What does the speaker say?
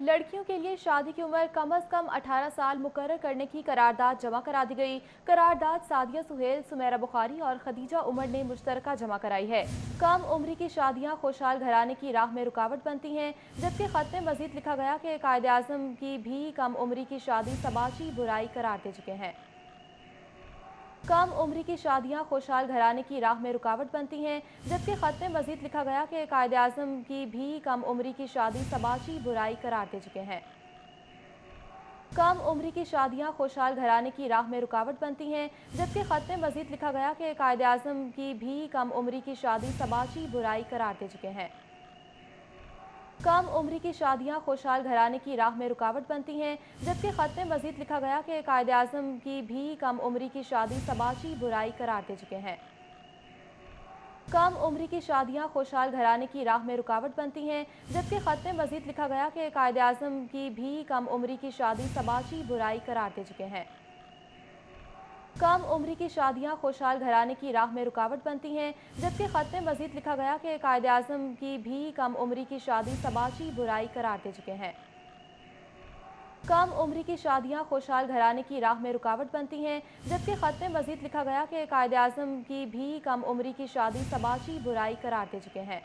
लड़कियों के लिए शादी की उम्र कम अज कम 18 साल मुकर्रर करने की करारदाद जमा करा दी गई। करारदाद सादिया सुहेल, सुमेरा बुखारी और खदीजा उमर ने मुश्तरका जमा कराई है। कम उम्री की शादियां खुशहाल घराने की राह में रुकावट बनती हैं, जबकि खत में मजीद लिखा गया कि कायदे आज़म की भी कम उम्री की शादी समाजी बुराई करार दे चुके हैं। कम उम्री की शादियां खुशहाल घराने की राह में रुकावट बनती हैं, जबकि खत में मजीद लिखा गया कि कायदे आज़म की भी कम उम्री की शादी समाजी बुराई करार दे चुके हैं। कम उम्री की शादियां खुशहाल घराने की राह में रुकावट बनती हैं, जबकि खत में मजीद लिखा गया कि कायदे आज़म की भी कम उम्री की शादी समाजी बुराई करार दे चुके हैं। कम उम्री की शादियां खुशहाल घराने की राह में रुकावट बनती हैं, जबकि खत में मजीद लिखा गया कि कायदे आज़म की भी कम उम्री की शादी समाजी बुराई करार दे चुके हैं। कम उम्री की शादियां खुशहाल घराने की राह में रुकावट बनती हैं, जबकि खत में मजीद लिखा गया कि कायदे आज़म की भी कम उम्री की शादी समाजी बुराई करार दे चुके हैं। कम उम्री की शादियां खुशहाल घराने की राह में रुकावट बनती हैं, जबकि खत में मजीद लिखा गया कि कायदे आज़म की भी कम उम्री की शादी समाजी बुराई करार दे चुके हैं। कम उम्री की शादियां खुशहाल घराने की राह में रुकावट बनती हैं, जबकि खत में मजीद लिखा गया कि कायदे आज़म की भी कम उम्री की शादी समाजी बुराई करार दे चुके हैं।